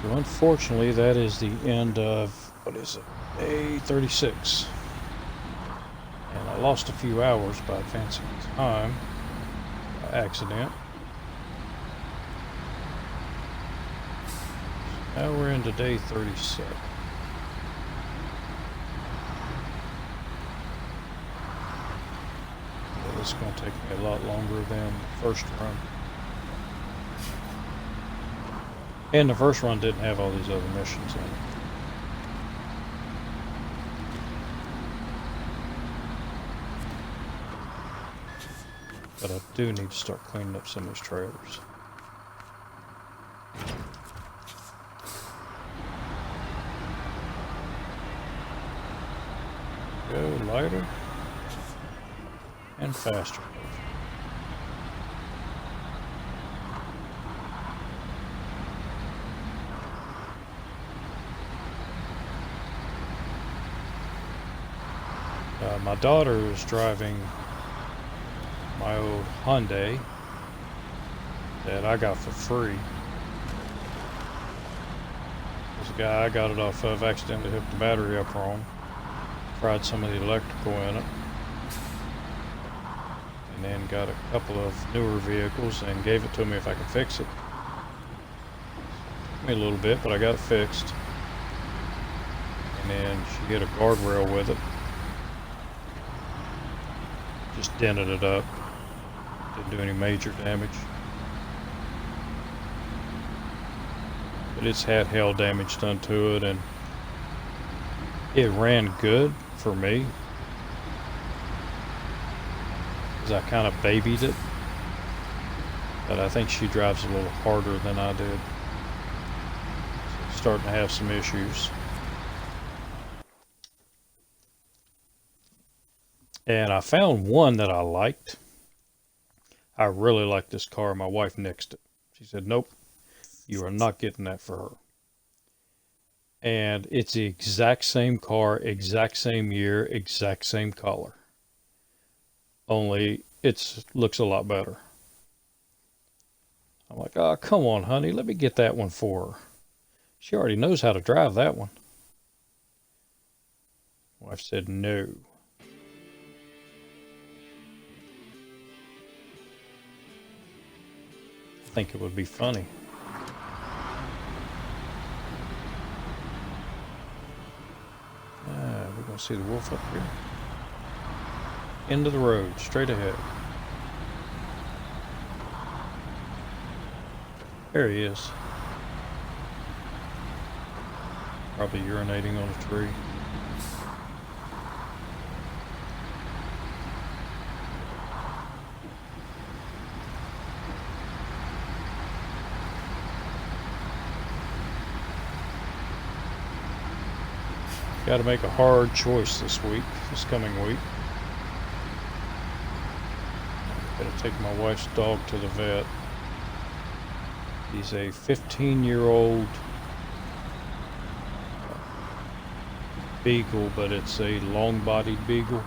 So unfortunately, that is the end of, what is it, day 36. And I lost a few hours by advancing time by accident. Now we're into day 37. So this is going to take me a lot longer than the first run. And the first run didn't have all these other missions in it. But I do need to start cleaning up some of these trailers. Go lighter and faster. My daughter is driving my old Hyundai that I got for free. There's a guy I got it off of accidentally hooked the battery up wrong. Fried some of the electrical in it. And then got a couple of newer vehicles and gave it to me if I could fix it. Took me a little bit, but I got it fixed. And then she hit a guardrail with it. Just dented it up. Didn't do any major damage. But it's had hail damage done to it, and it ran good for me. Because I kind of babied it. But I think she drives a little harder than I did. So it's starting to have some issues. And I found one that I liked. I really like this car. My wife nixed it. She said, nope, you are not getting that for her. And it's the exact same car, exact same year, exact same color. Only it looks a lot better. I'm like, oh, come on, honey, let me get that one for her. She already knows how to drive that one. Wife said, no. I think it would be funny. We're going to see the wolf up here. End of the road, straight ahead. There he is. Probably urinating on a tree. Got to make a hard choice this coming week. Got to take my wife's dog to the vet. He's a 15-year-old beagle, but it's a long-bodied beagle.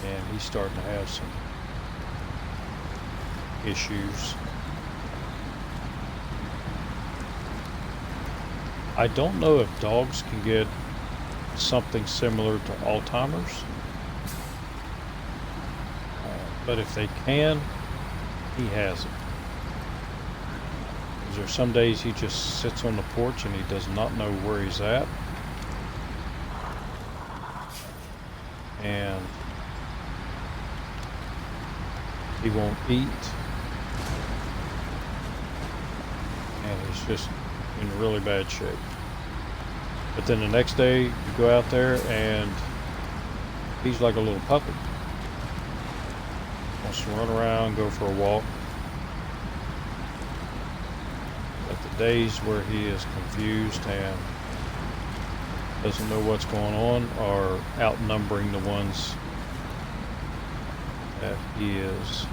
And he's starting to have some issues. I don't know if dogs can get something similar to Alzheimer's, but if they can, he has it. There are some days he just sits on the porch and he does not know where he's at, and he won't eat, and he's just in really bad shape. But then the next day you go out there and he's like a little puppy. Wants to run around, go for a walk. But the days where he is confused and doesn't know what's going on are outnumbering the ones that he is.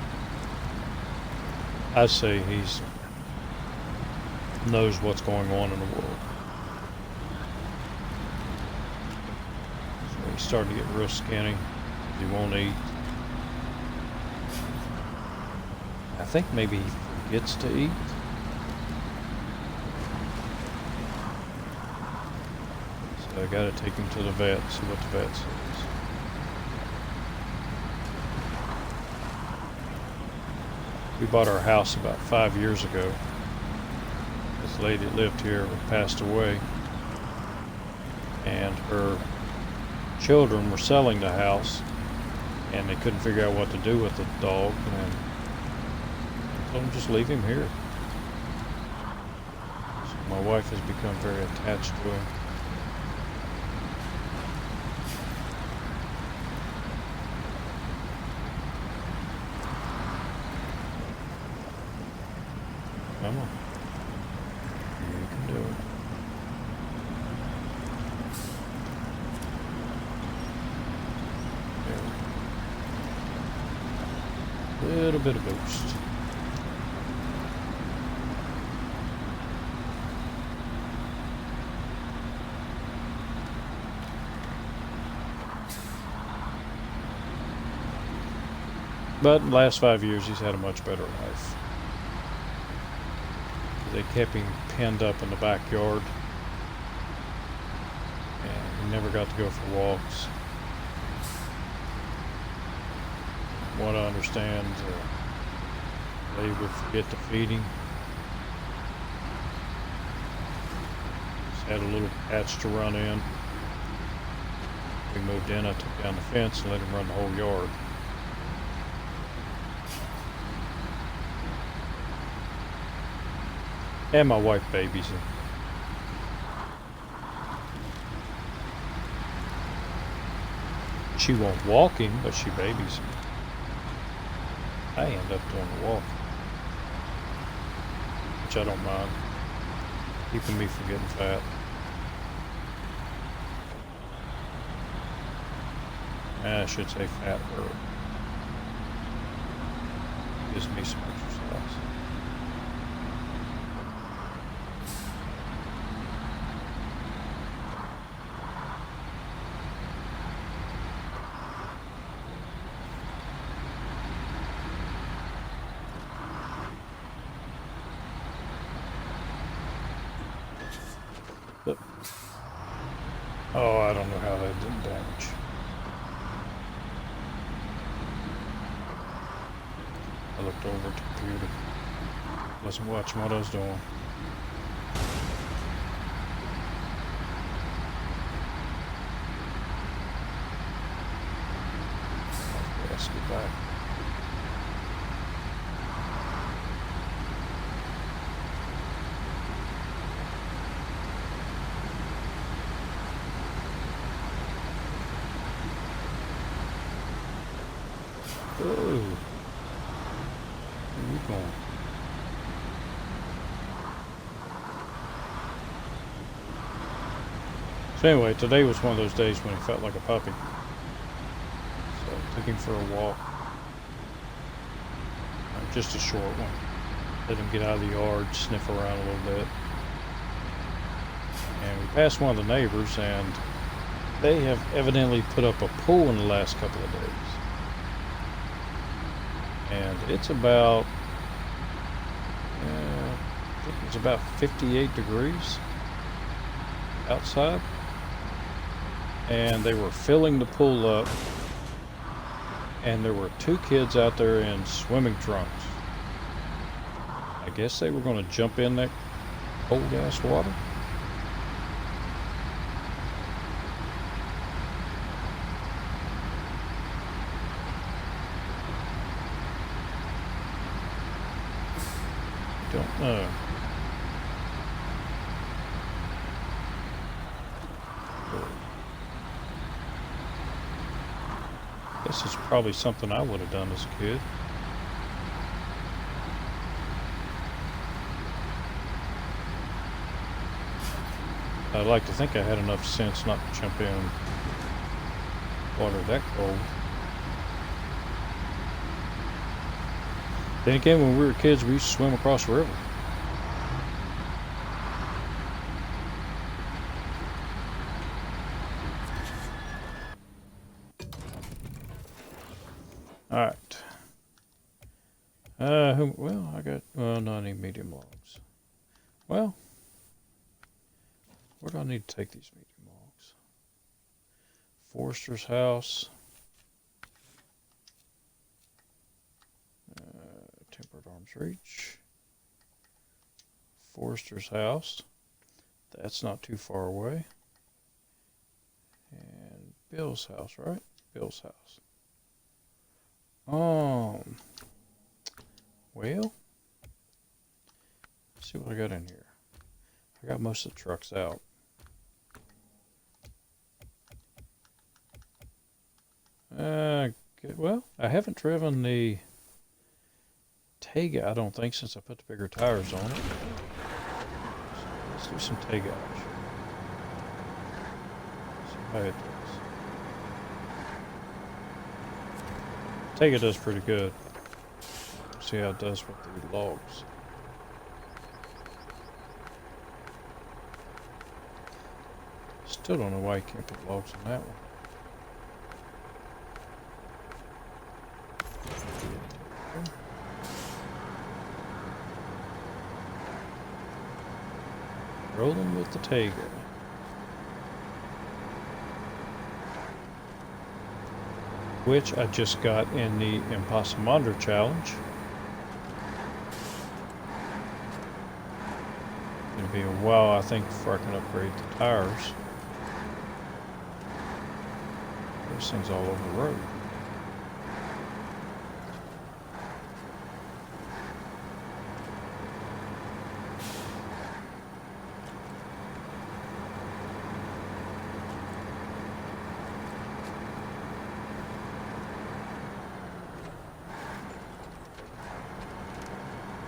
I'd say he's knows what's going on in the world. So he's starting to get real skinny. He won't eat. I think maybe he forgets to eat. I gotta take him to the vet, see what the vet says. We bought our house about 5 years ago. This lady that lived here passed away, and her children were selling the house, and they couldn't figure out what to do with the dog, and I told them just leave him here. So my wife has become very attached to him. Come on. You can do it. There. Little bit of boost. But in the last 5 years, he's had a much better life. They kept him penned up in the backyard, and he never got to go for walks. From what I understand, they would forget to feed him. Just had a little patch to run in. We moved in, I took down the fence and let him run the whole yard. And my wife babies him. She won't walk him, but she babies him. I end up doing the walk, which I don't mind. Keeping me from getting fat. I should say fat her. Gives me some exercise. But, oh, I don't know how that didn't damage. I looked over at the computer. Wasn't watching what I was doing. Yes, goodbye. Oh, where are you going? So anyway, today was one of those days when he felt like a puppy. So I took him for a walk. Just a short one. Let him get out of the yard, sniff around a little bit. And we passed one of the neighbors, and they have evidently put up a pool in the last couple of days. And it's about, I think it's about 58 degrees outside. And they were filling the pool up. And there were 2 kids out there in swimming trunks. I guess they were going to jump in that cold ass water. Don't know. This is probably something I would have done as a kid. I'd like to think I had enough sense not to jump in water that cold. Then again, when we were kids, we used to swim across the river. Alright. Well, I got, well, no, I need medium logs. Well, where do I need to take these medium logs? Forester's house. Tempered arms reach. Forester's house. That's not too far away. And Bill's house, right? Bill's house. Well, let's see what I got in here. I got most of the trucks out. Well, I haven't driven the Tega, I don't think, since I put the bigger tires on it. So let's do some Tega action. See how it does. Tega does pretty good. See how it does with the logs. Still don't know why you can't put logs on that one. Rolling with the Tega. Which I just got in the Impossimander challenge. It'll be a while, I think, before I can upgrade the tires. There's things all over the road.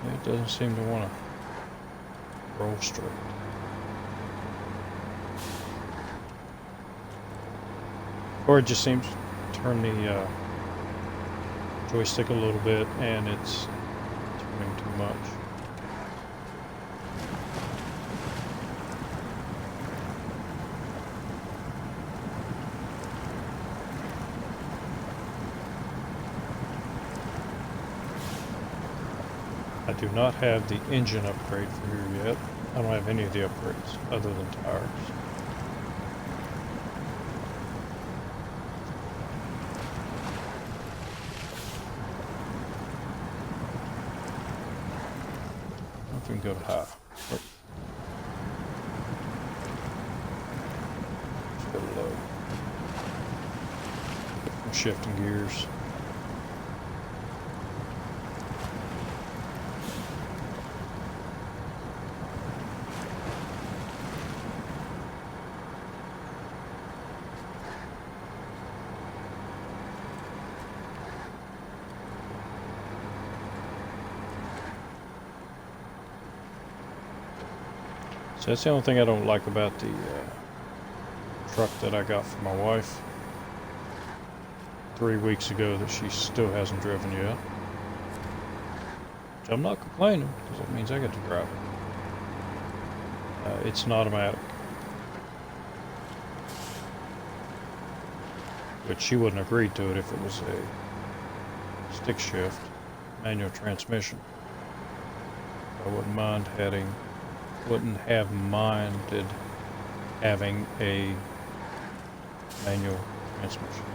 It doesn't seem to want to roll straight. Or it just seems to turn the joystick a little bit and it's turning too much. I do not have the engine upgrade for here yet. I don't have any of the upgrades other than tires. I don't know if we can go to high. Oh. Let's go to low. I'm shifting gears. So that's the only thing I don't like about the truck that I got for my wife 3 weeks ago that she still hasn't driven yet. Which I'm not complaining, because that means I get to drive it. It's an automatic. Which she wouldn't agree to it if it was a stick shift, manual transmission. I wouldn't have minded having a manual transmission.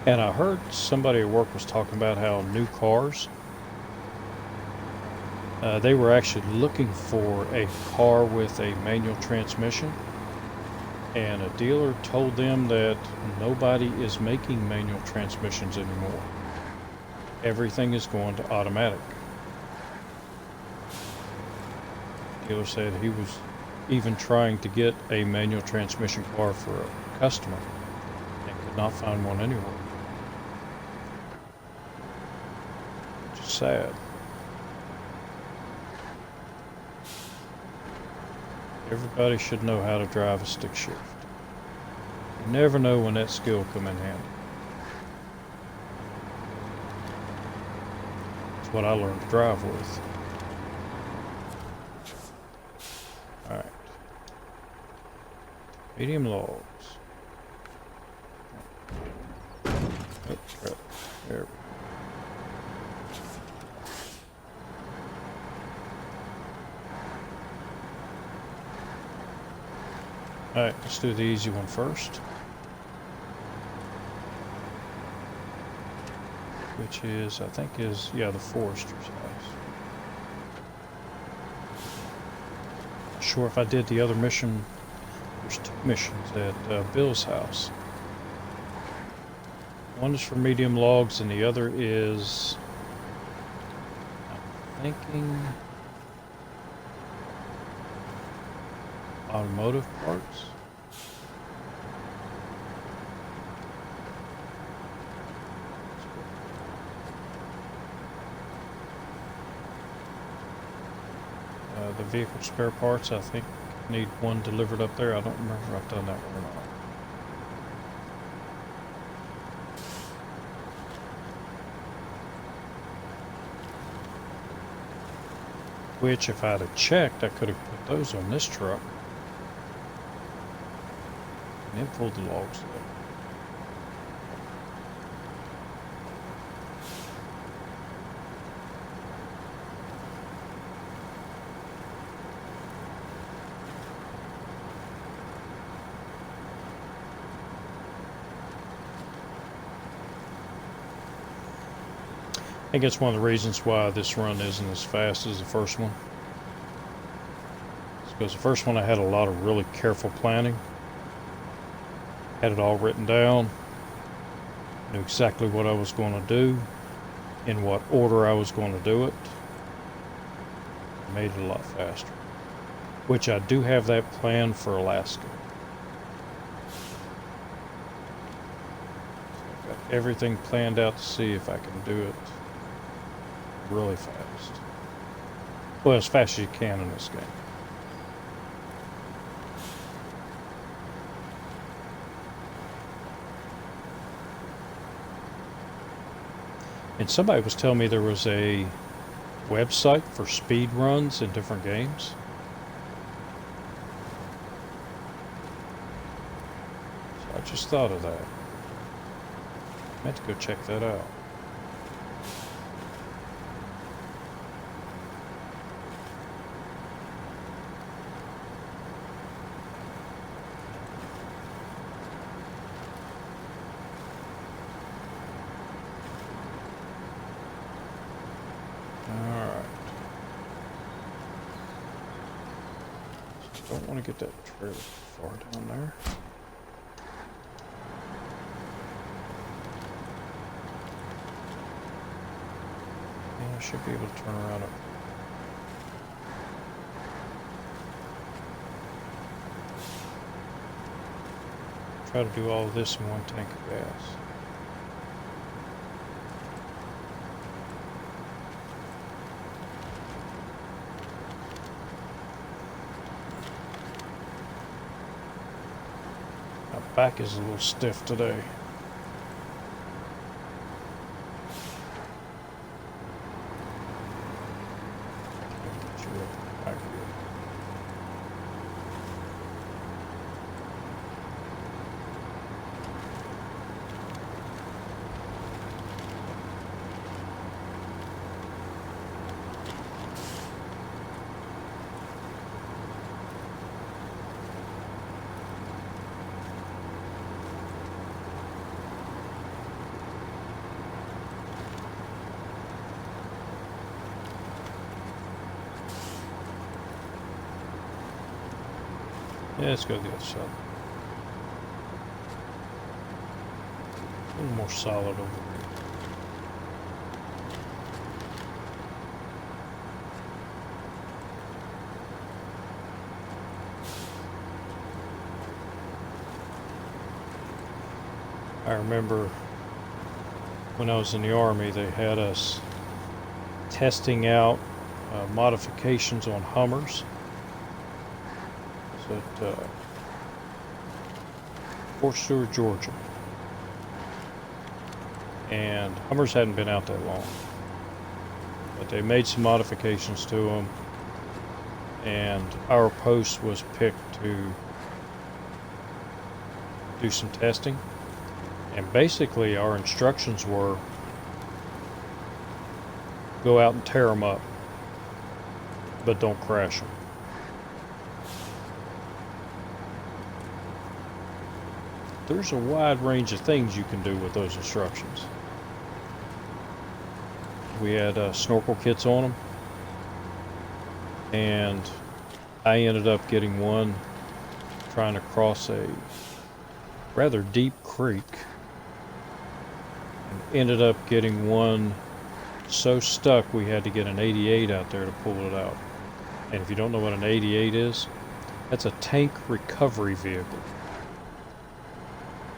And I heard somebody at work was talking about how new cars, they were actually looking for a car with a manual transmission. And a dealer told them that nobody is making manual transmissions anymore. Everything is going to automatic. The dealer said he was even trying to get a manual transmission car for a customer and could not find one anywhere. Which is sad. Everybody should know how to drive a stick shift. You never know when that skill come in handy. That's what I learned to drive with. Alright. Medium logs. Oh, crap. There we go. Alright, let's do the easy one first. Which is, I think is, yeah, the forester's house. Not sure if I did the other mission. There's two missions at Bill's house. One is for medium logs and the other is, I'm thinking, automotive parts. The vehicle spare parts, I think, need one delivered up there. I don't remember if I've done that one or not. Which, if I'd have checked, I could have put those on this truck. And then pulled the logs up. I think it's one of the reasons why this run isn't as fast as the first one. It's because the first one I had a lot of really careful planning. Had it all written down. Knew exactly what I was going to do, in what order I was going to do it. Made it a lot faster. Which I do have that plan for Alaska. I've got everything planned out to see if I can do it really fast. Well, as fast as you can in this game. And somebody was telling me there was a website for speed runs in different games. So I just thought of that. I meant to go check that out. Don't want to get that trailer far down there. Yeah, I should be able to turn around it. Try to do all of this in one tank of gas. Back is a little stiff today. Get you back here. Yeah, let's go to the other side. A little more solid over here. I remember when I was in the Army, they had us testing out modifications on Hummers. At Fort Stewart, Georgia. And Hummers hadn't been out that long. But they made some modifications to them. And our post was picked to do some testing. And basically our instructions were go out and tear them up, but don't crash them. there's a wide range of things you can do with those instructions. We had snorkel kits on them, and I ended up getting one trying to cross a rather deep creek, and ended up getting one so stuck we had to get an 88 out there to pull it out. And if you don't know what an 88 is, that's a tank recovery vehicle,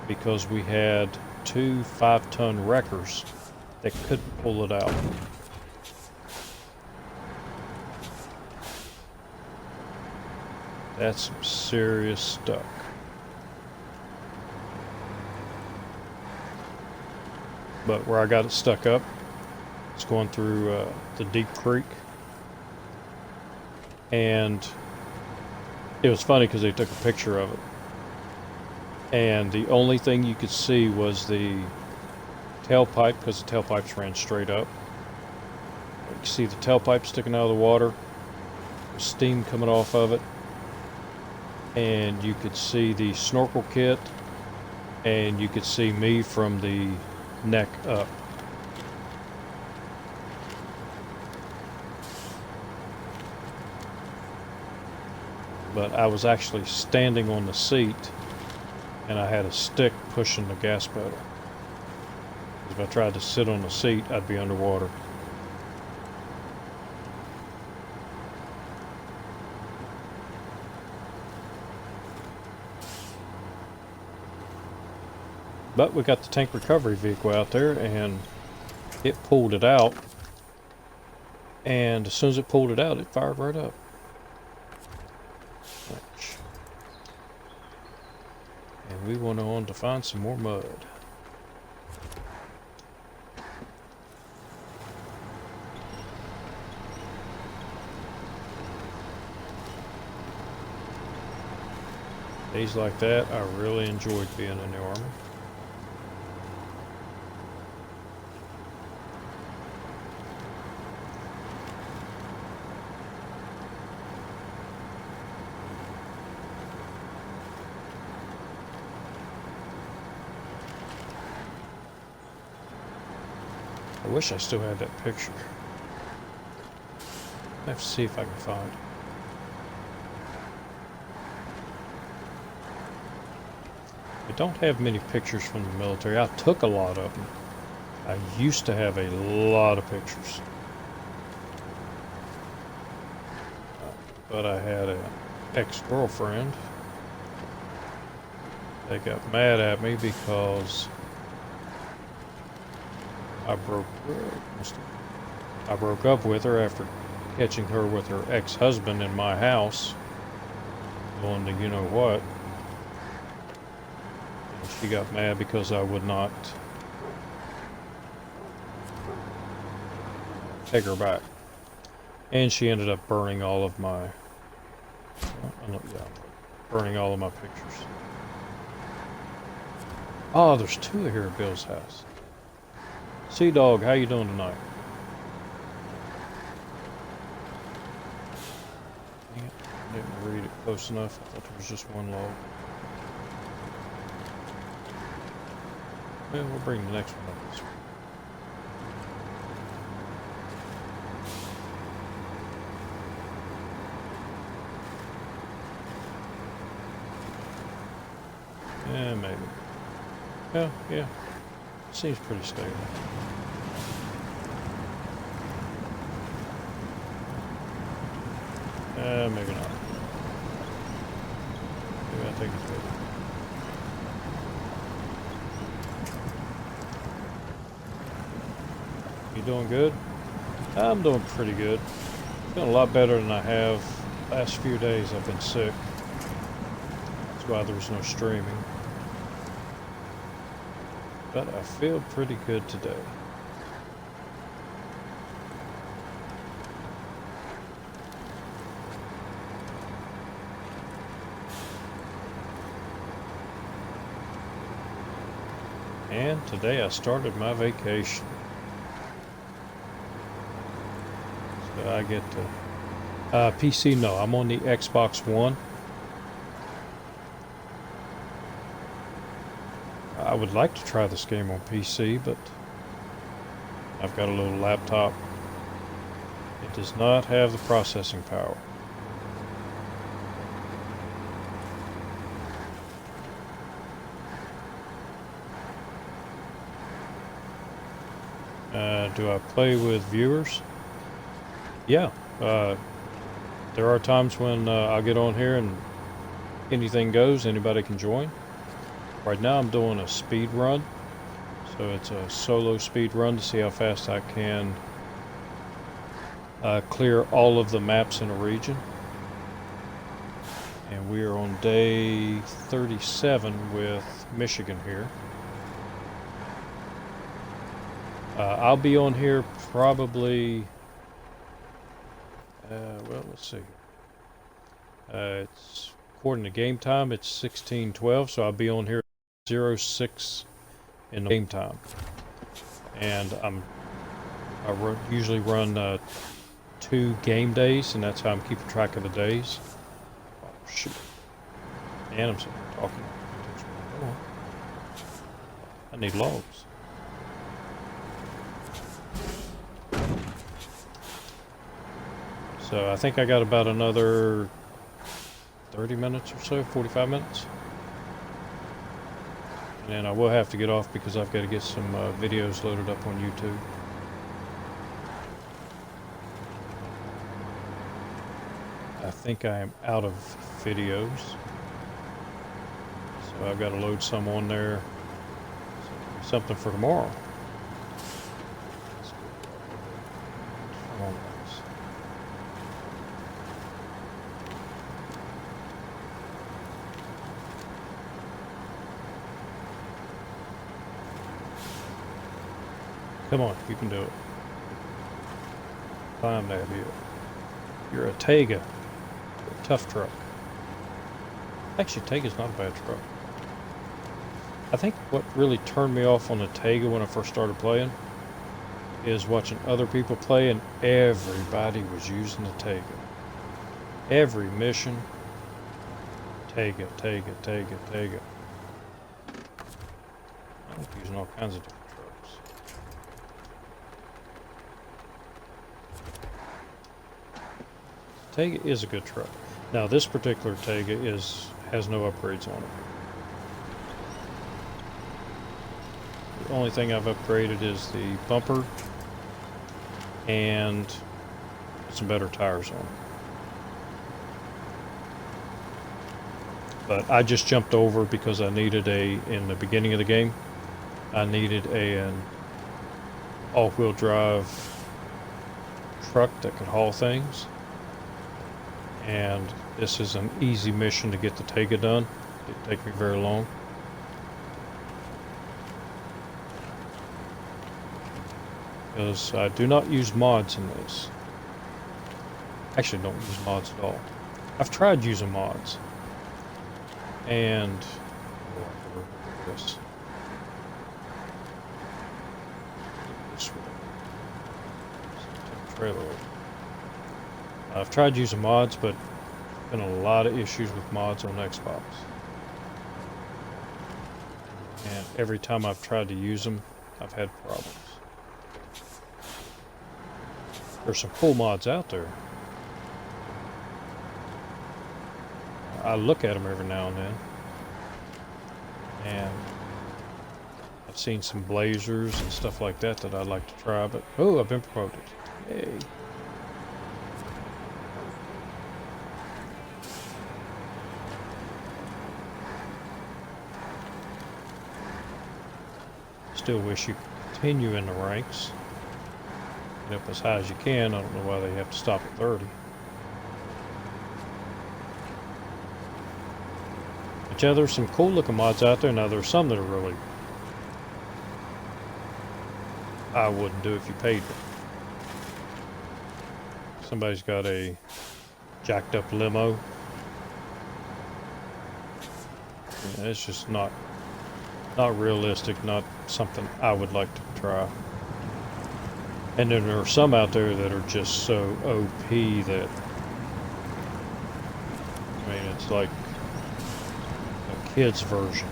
because we had two 5-ton wreckers that couldn't pull it out. That's some serious stuff. But where I got it stuck up, it's going through the deep creek. And it was funny because they took a picture of it. And the only thing you could see was the tailpipe, because the tailpipes ran straight up. You could see the tailpipe sticking out of the water, steam coming off of it. And you could see the snorkel kit, and you could see me from the neck up. But I was actually standing on the seat, and I had a stick pushing the gas pedal. If I tried to sit on the seat, I'd be underwater. But we got the tank recovery vehicle out there, and it pulled it out. And as soon as it pulled it out, it fired right up. And we went on to find some more mud. Days like that, I really enjoyed being in the Army. I wish I still had that picture. I have to see if I can find it. I don't have many pictures from the military. I took a lot of them. I used to have a lot of pictures. But I had an ex-girlfriend that got mad at me because I broke up with her after catching her with her ex-husband in my house, going to you know what. And she got mad because I would not take her back, and she ended up burning all of my pictures. Oh, there's two here at Bill's house. Sea Dog, how you doing tonight? I didn't read it close enough. I thought there was just one log. Well, we'll bring the next one up this way. Yeah, maybe. Well, yeah. Seems pretty stable. Maybe not. Maybe I'll take it later. You doing good? I'm doing pretty good. Feeling a lot better than I have. Last few days I've been sick. That's why there was no streaming. But I feel pretty good today. And today I started my vacation. So I get to... PC, no, I'm on the Xbox One. I would like to try this game on PC, but I've got a little laptop. It does not have the processing power. Do I play with viewers? Yeah. There are times when I'll get on here and anything goes, anybody can join. Right now I'm doing a speed run. So it's a solo speed run to see how fast I can clear all of the maps in a region. And we are on day 37 with Michigan here. I'll be on here probably, well, let's see. It's according to game time, it's 16:12, so I'll be on here 06 in the game time. And I usually run 2 game days, and that's how I'm keeping track of the days. Oh, shoot. And I'm talking. I need logs. So I think I got about another 30 minutes or so, 45 minutes. And then I will have to get off because I've got to get some videos loaded up on YouTube. I think I am out of videos. So I've got to load some on there. Something for tomorrow. Come on, you can do it. Climb that hill. You're a Taiga. You're a tough truck. Actually, Taiga's not a bad truck. I think what really turned me off on the Taiga when I first started playing is watching other people play, and everybody was using the Taiga. Every mission, Taiga, Taiga, Taiga, Taiga. I'm using all kinds of different trucks. Taiga is a good truck. Now this particular Taiga has no upgrades on it. The only thing I've upgraded is the bumper and some better tires on it. But I just jumped over because I needed in the beginning of the game, I needed an all-wheel drive truck that could haul things. And this is an easy mission to get the Taiga done. It didn't take me very long. Because I do not use mods in this. Actually, don't use mods at all. I've tried using mods. And this. Trailer. I've tried using mods, but been a lot of issues with mods on Xbox. And every time I've tried to use them, I've had problems. There's some cool mods out there. I look at them every now and then. And I've seen some blazers and stuff like that I'd like to try, but oh, I've been promoted. Yay. Still wish you could continue in the ranks. Get up as high as you can. I don't know why they have to stop at 30. But yeah, there's some cool looking mods out there. Now there's some that are really I wouldn't do if you paid me. Somebody's got a jacked up limo. Yeah, it's just not realistic, not something I would like to try. And then there are some out there that are just so OP that, I mean, it's like a kid's version.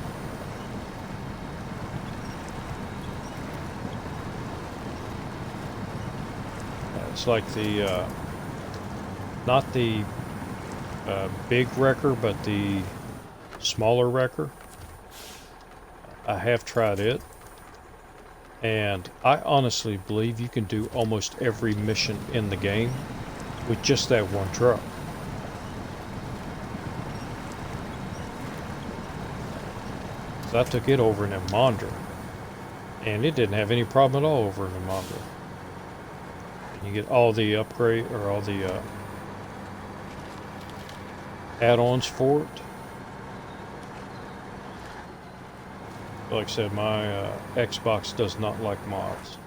It's like the, not the big wrecker, but the smaller wrecker. I have tried it, and I honestly believe you can do almost every mission in the game with just that one truck. So I took it over in Mondra, and it didn't have any problem at all over in Mondra. And you get all the upgrade, or all the add-ons for it. Like I said, my Xbox does not like mods.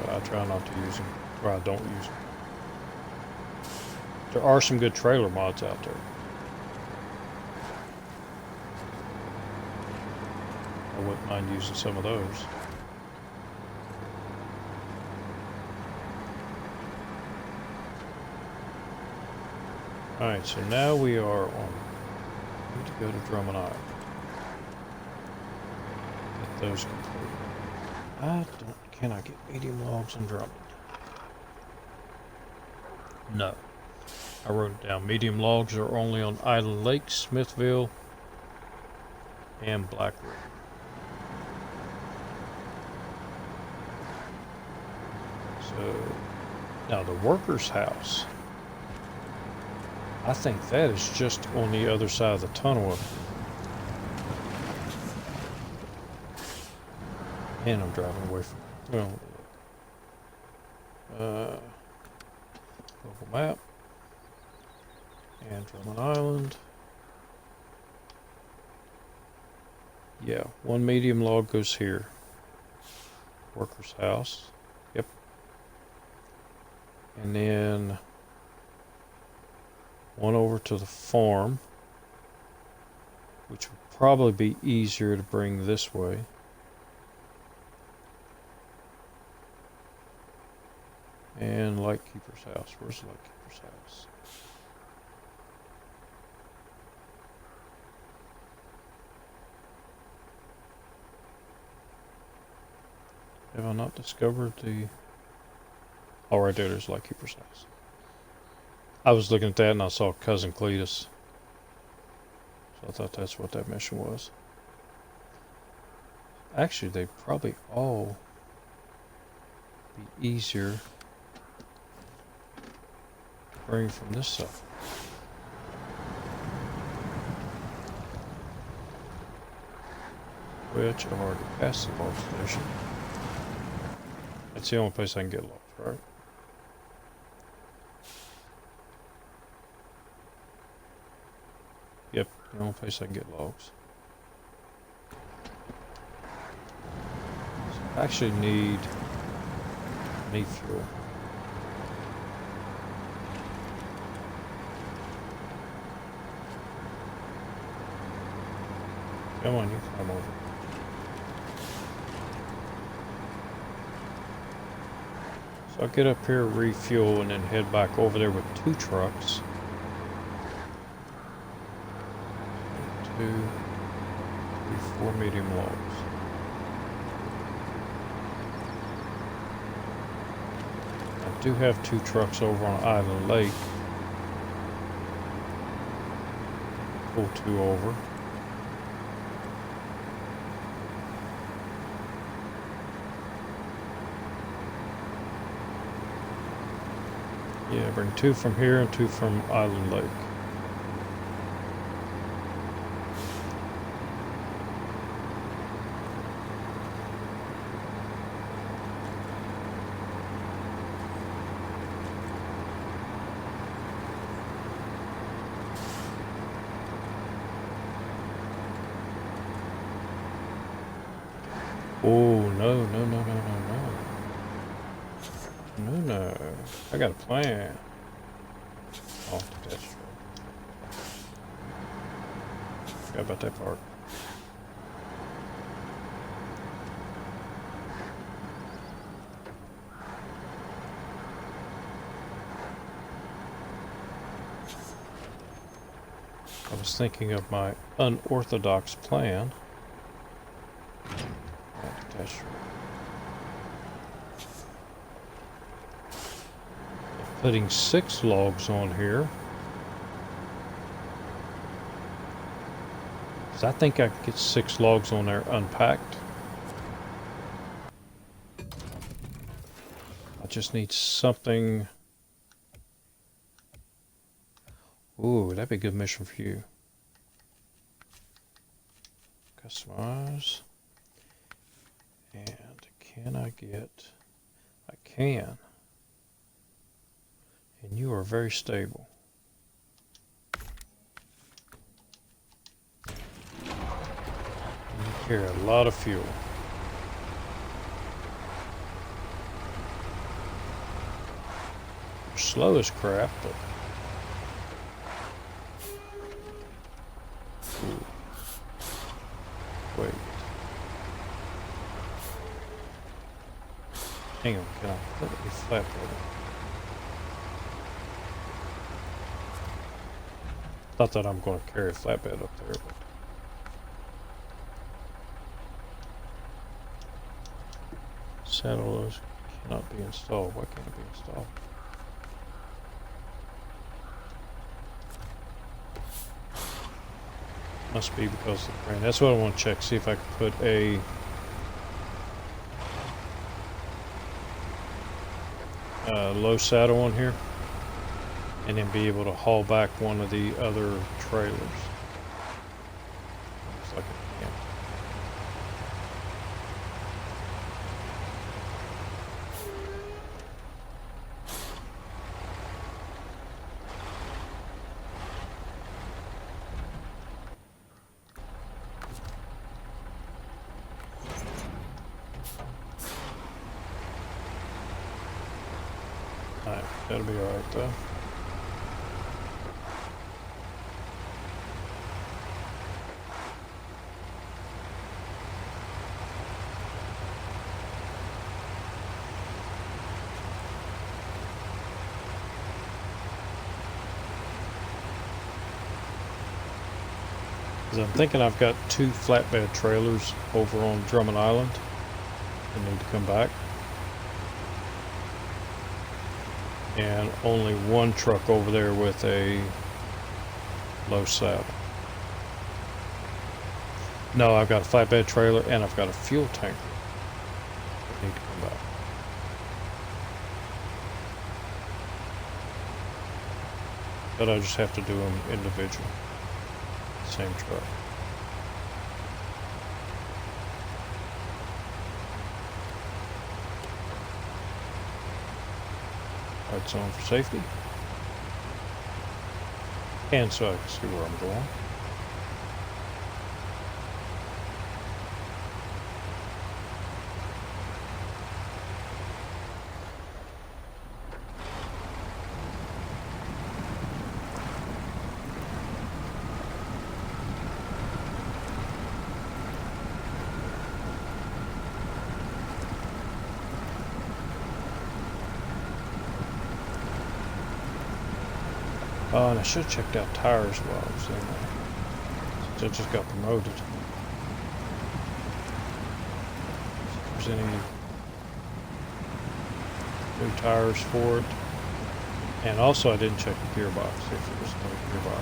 I try not to use them, or I don't use them. There are some good trailer mods out there. I wouldn't mind using some of those. Alright, so now we are on. I need to go to Drummond Island. Get those completed. Can I get medium logs on Drummond? No. I wrote it down. Medium logs are only on Island Lake, Smithville, and Black River. So, now the worker's house. I think that is just on the other side of the tunnel. And I'm driving away from it. Well, local map. And Drummond Island. Yeah, one medium log goes here. Worker's house. Yep. And then one over to the farm, which would probably be easier to bring this way. And Lightkeeper's house. Where's Lightkeeper's house? Have I not discovered the... Oh, right there, there's Lightkeeper's house. I was looking at that and I saw Cousin Cletus. So I thought that's what that mission was. Actually, they probably all be easier to bring from this side. Which I've already passed the log station. That's the only place I can get logs, right? Yep, the only place I can get logs. So I actually need fuel. Come on, you come over. So I'll get up here, refuel, and then head back over there with 2 trucks. 2, 3, 4 medium logs. I do have 2 trucks over on Island Lake. Pull 2 over. Yeah, bring 2 from here and 2 from Island Lake. Oh, no, no, no, no, no, no. No, no. I got a plan. Oh, that's true. Forgot about that part. I was thinking of my unorthodox plan. That's true. Putting 6 logs on here. I think I could get 6 logs on there unpacked. I just need something. Ooh, that'd be a good mission for you. Customize. And can I get... I can. And you are very stable. You carry a lot of fuel. You're slow as crap, but... Ooh. Wait. Hang on, can I put a flat with it? Not that I'm going to carry a flatbed up there, but... Saddles cannot be installed. Why can't it be installed? Must be because of the crane. That's what I want to check. See if I can put a... low saddle on here. And then be able to haul back one of the other trailers. Looks like it can. Alright, that'll be alright though. I'm thinking I've got 2 flatbed trailers over on Drummond Island that need to come back. And only 1 truck over there with a low saddle. No, I've got a flatbed trailer and I've got a fuel tanker that need to come back. But I just have to do them individually. Same truck. Lights on for safety. And so I can see where I'm going. Oh, and I should have checked out tires while I was in there, since I just got promoted. If there's any new tires for it. And also I didn't check the gearbox, if there was no gearbox.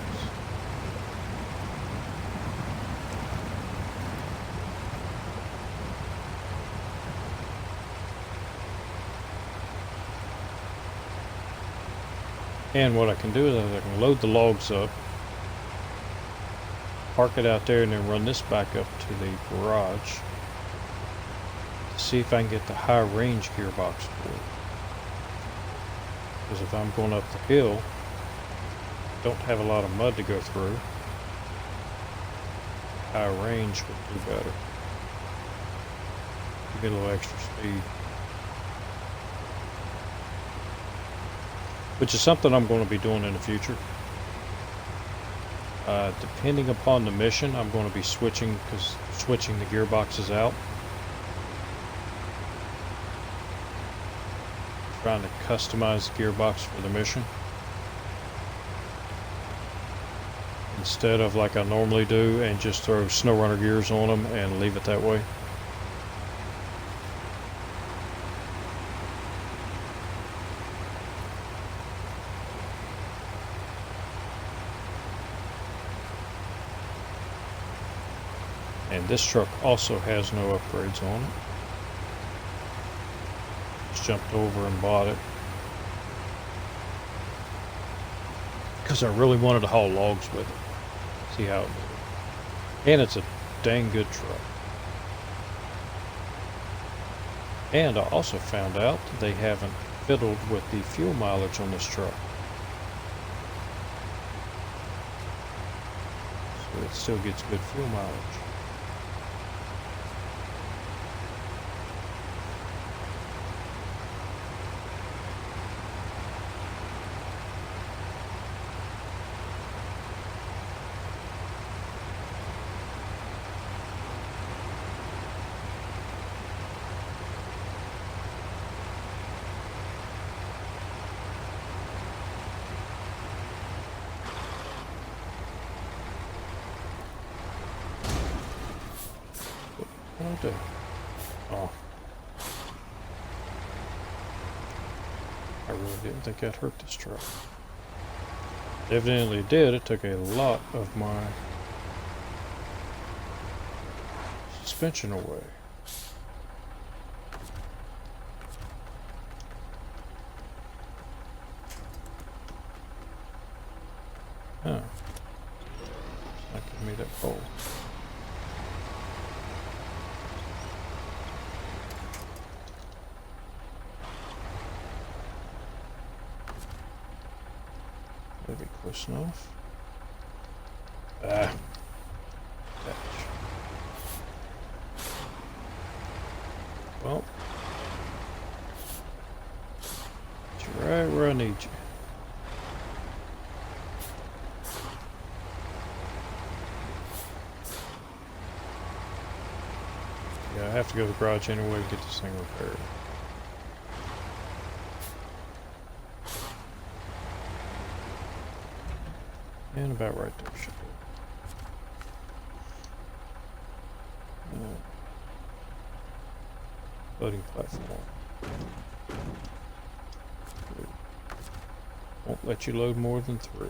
And what I can do is I can load the logs up, park it out there, and then run this back up to the garage. See if I can get the high range gearbox for it. Because if I'm going up the hill, I don't have a lot of mud to go through. High range would do better. Get a little extra speed. Which is something I'm going to be doing in the future. Depending upon the mission, I'm going to be switching the gearboxes out. Trying to customize the gearbox for the mission. Instead of like I normally do and just throw SnowRunner gears on them and leave it that way. And this truck also has no upgrades on it. Just jumped over and bought it. Because I really wanted to haul logs with it. See how it did. And it's a dang good truck. And I also found out that they haven't fiddled with the fuel mileage on this truck. So it still gets good fuel mileage. What do I do? Oh. I really didn't think I'd hurt this truck. Evidently it did. It took a lot of my suspension away. Huh. It's not giving me that pole. That'd be close enough. Ah. Well. You're right where I need you. Yeah, I have to go to the garage anyway to get this thing repaired. And about right there should be. Loading platform. Won't let you load more than 3.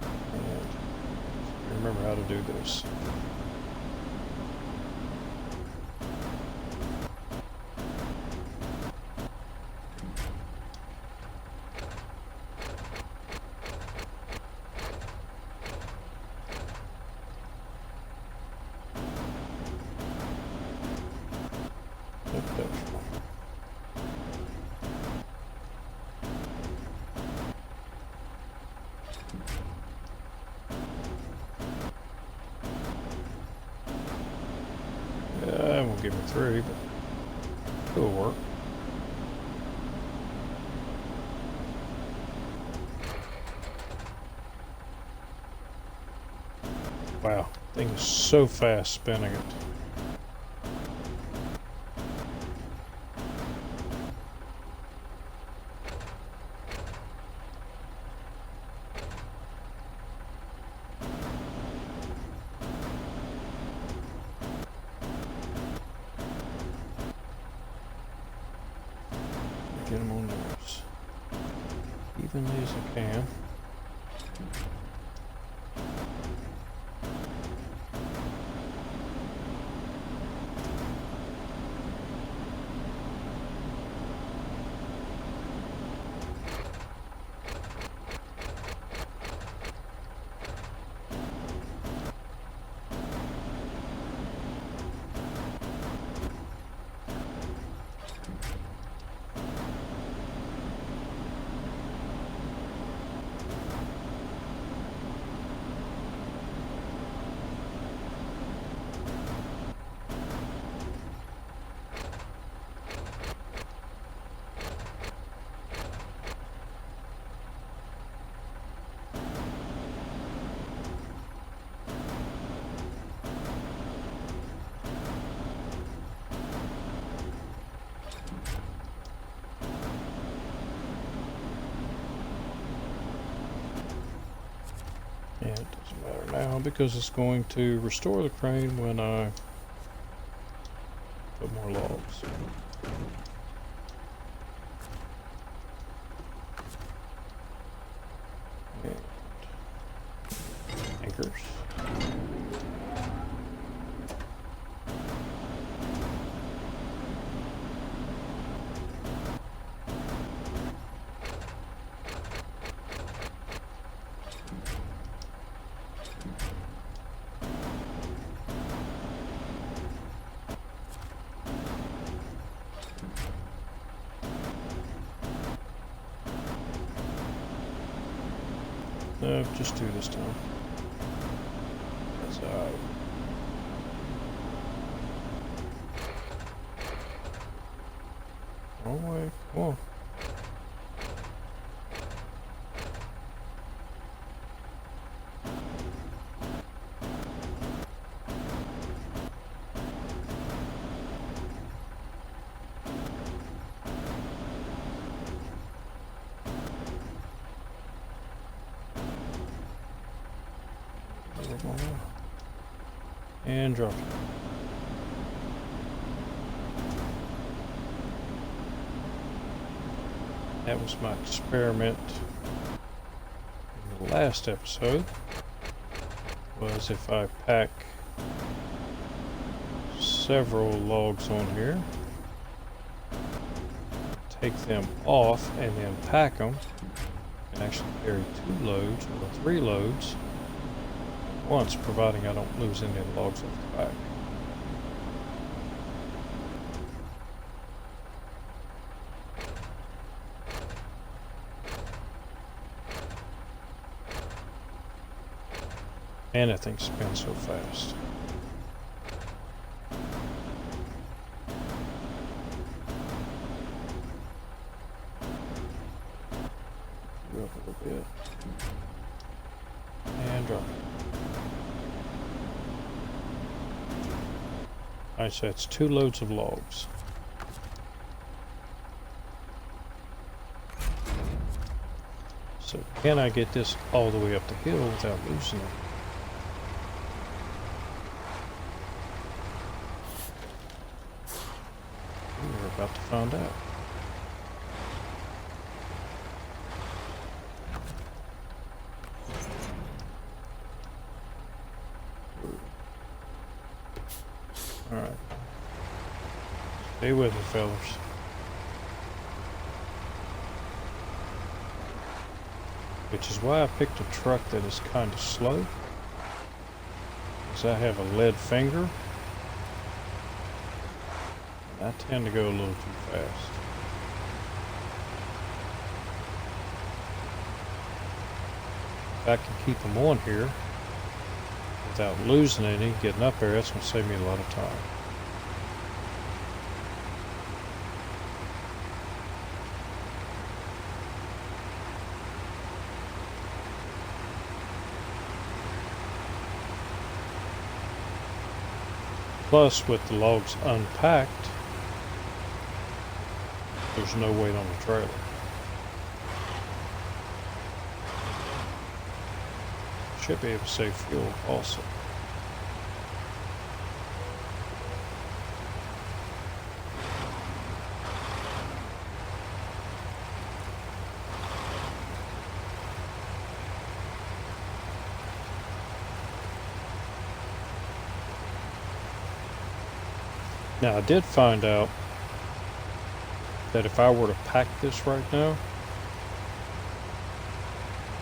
And remember how to do this. I won't give me 3, but it'll work. Wow, thing is so fast spinning it. Get them on theirs. Evenly as I can. And it doesn't matter now because it's going to restore the crane when I put more logs. No, just 2 this time. That's alright. Wrong way. Come on. And drop it. That was my experiment in the last episode, was if I pack several logs on here, take them off and then pack them, and actually carry 2 loads or 3 loads once, providing I don't lose any of the logs off the back. And that thing spins so fast. Go up a little bit. And drop it. Alright, so that's 2 loads of logs. So can I get this all the way up the hill without losing it? We're about to find out. Alright. Stay with me, fellas. Which is why I picked a truck that is kind of slow. Because I have a lead finger. And I tend to go a little too fast. If I can keep them on here without losing any, getting up there, that's going to save me a lot of time. Plus, with the logs unpacked, there's no weight on the trailer. Should be able to save fuel also. Now, I did find out that if I were to pack this right now,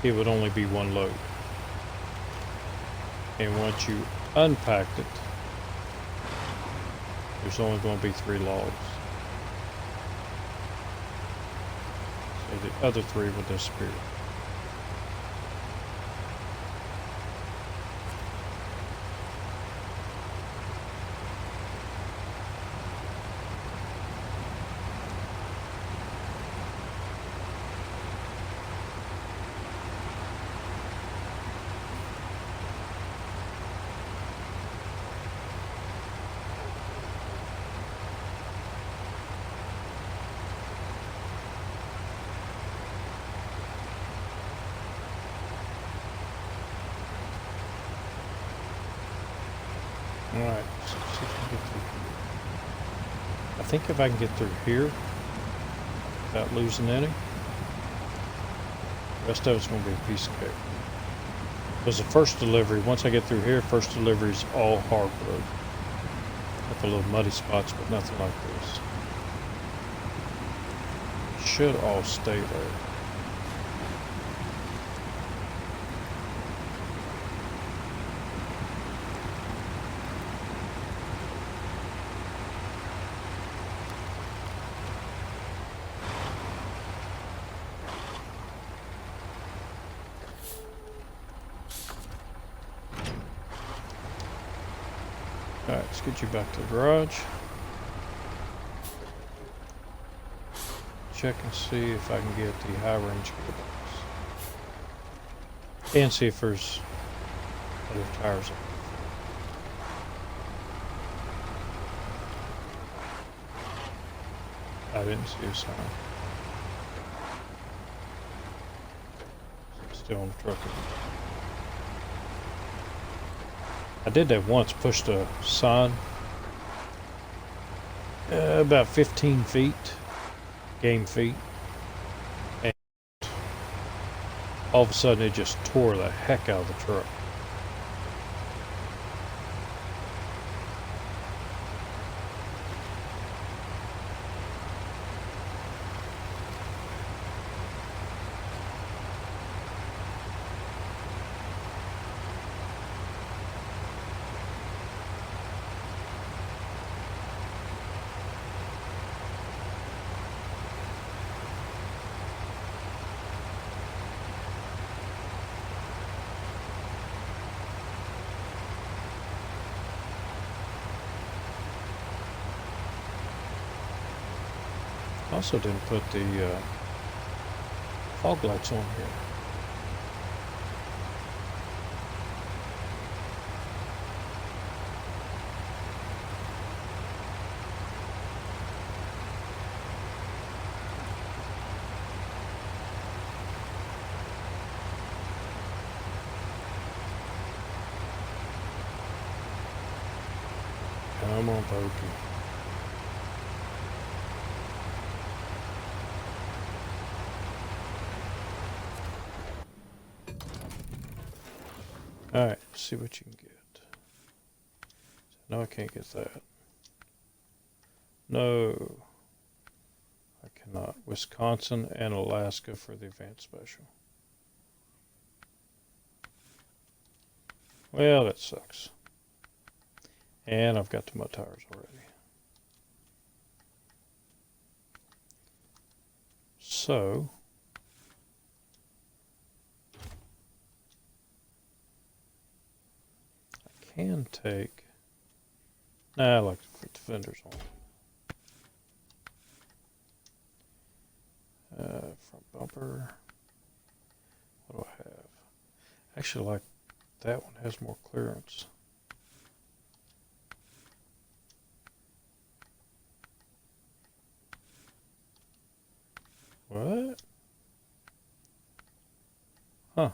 it would only be 1 load. And once you unpacked it, there's only going to be 3 logs. So the other 3 will disappear. Alright, so see if I can get through here. I think if I can get through here without losing any, the rest of it's going to be a piece of cake. Because the first delivery, once I get through here, first delivery is all hard road. With a little muddy spots, but nothing like this. It should all stay there. Alright, let's get you back to the garage. Check and see if I can get the high range gearbox. And see if there's other tires. I didn't see a sign. Still on the truck. I did that once, pushed a sign about 15 feet, game feet, and all of a sudden it just tore the heck out of the truck. Also didn't put the fog lights on here. Come on, Pokey. Alright, see what you can get. No, I can't get that. No, I cannot. Wisconsin and Alaska for the advanced special. Well, that sucks. And I've got to my tires already. So can take. Nah, I like to put the fenders on. Front bumper. What do I have? Actually, like that one has more clearance. What? Huh.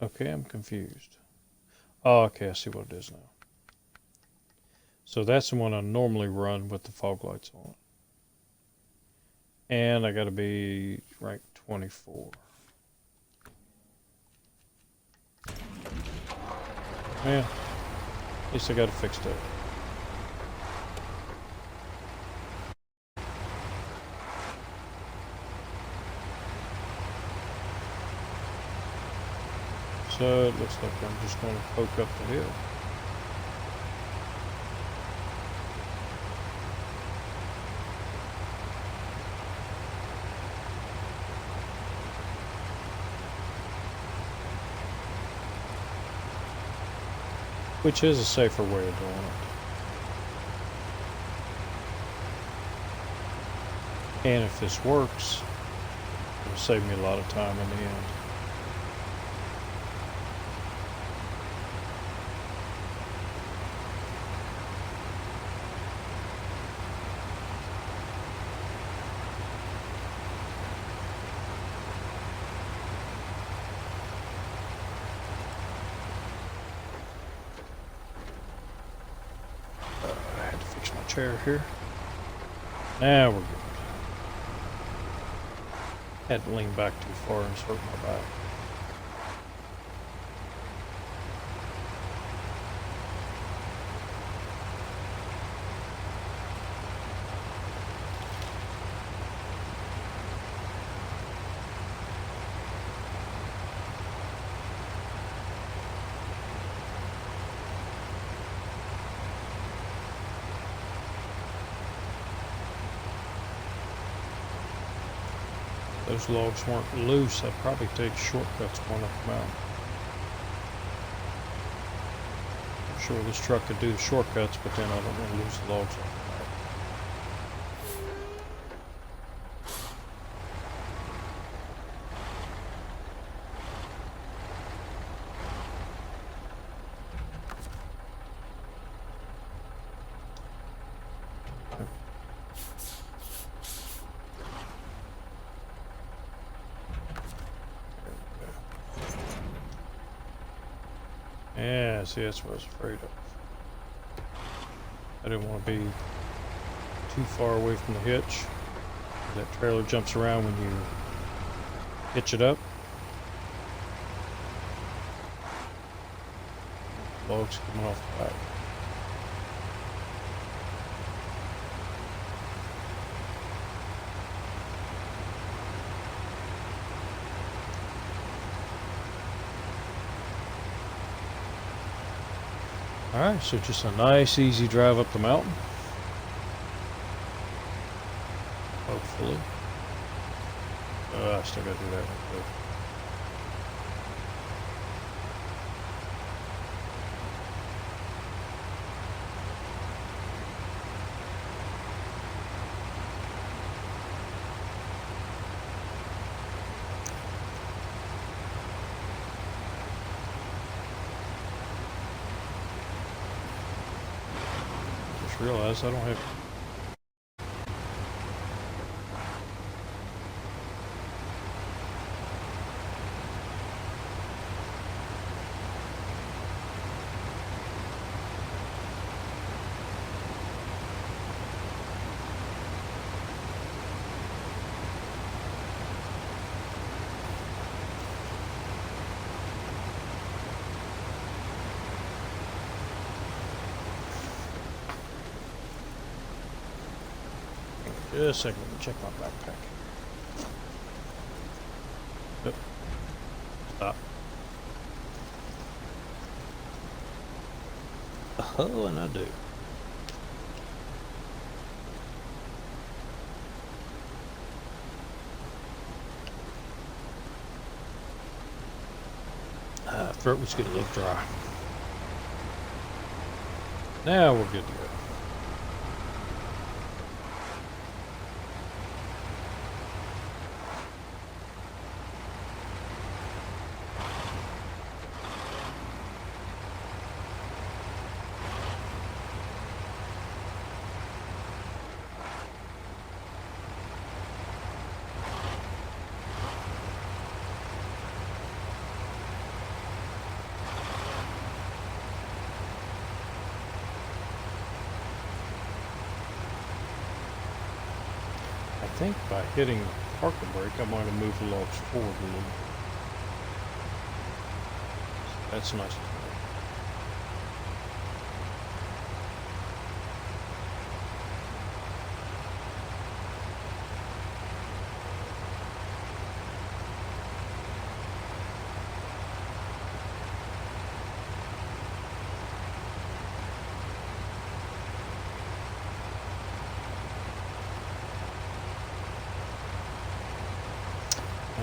Okay, I'm confused. Oh, okay, I see what it is now. So that's the one I normally run with the fog lights on. And I gotta be rank 24. Yeah, at least I got it fixed up. So it looks like I'm just going to poke up the hill. Which is a safer way of doing it. And if this works, it'll save me a lot of time in the end. I had to fix my chair here. Now we're good. Had to lean back too far and hurt my back. Those logs weren't loose, I'd probably take shortcuts going up the mountain. I'm sure this truck could do the shortcuts, but then I don't want to lose the logs off the Yeah, see, that's what I was afraid of. I didn't want to be too far away from the hitch. That trailer jumps around when you hitch it up. Logs coming off the back. Alright, so just a nice easy drive up the mountain. Hopefully. I still gotta do that real quick. Realize I don't have just a second, let me check my backpack. Yep. Stop. Oh, and I do. Throat was getting a little dry. Now we're good to go. I think by hitting the parking brake, I might have moved the logs forward a little. That's nice.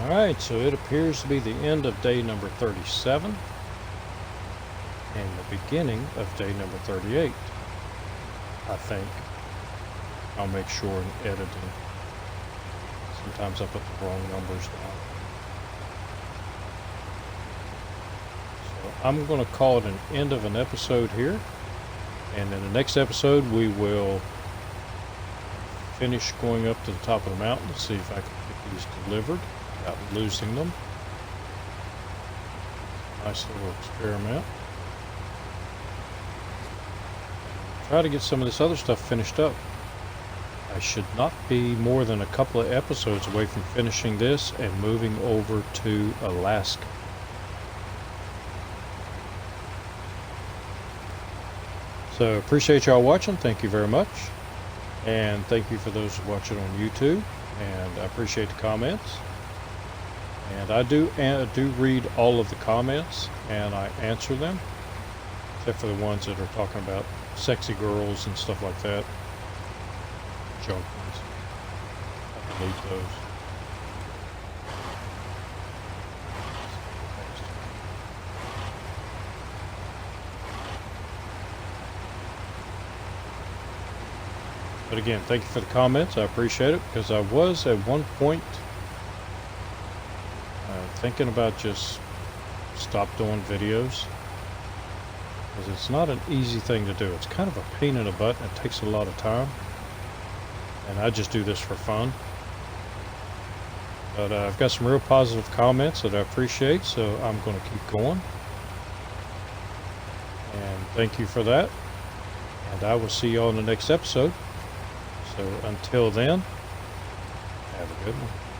Alright, so it appears to be the end of day number 37 and the beginning of day number 38. I think. I'll make sure in editing. Sometimes I put the wrong numbers down. So I'm going to call it an end of an episode here. And in the next episode we will finish going up to the top of the mountain to see if I can get these delivered without losing them. Nice little experiment. Try to get some of this other stuff finished up. I should not be more than a couple of episodes away from finishing this and moving over to Alaska. So appreciate y'all watching. Thank you very much. And thank you for those watching on YouTube. And I appreciate the comments. And I do read all of the comments and I answer them. Except for the ones that are talking about sexy girls and stuff like that. Junk ones. I delete those. But again, thank you for the comments. I appreciate it, because I was at one point thinking about just stop doing videos, because it's not an easy thing to do. It's kind of a pain in the butt, and it takes a lot of time, and I just do this for fun. But I've got some real positive comments that I appreciate, so I'm going to keep going. And thank you for that. And I will see you all in the next episode. So until then, have a good one.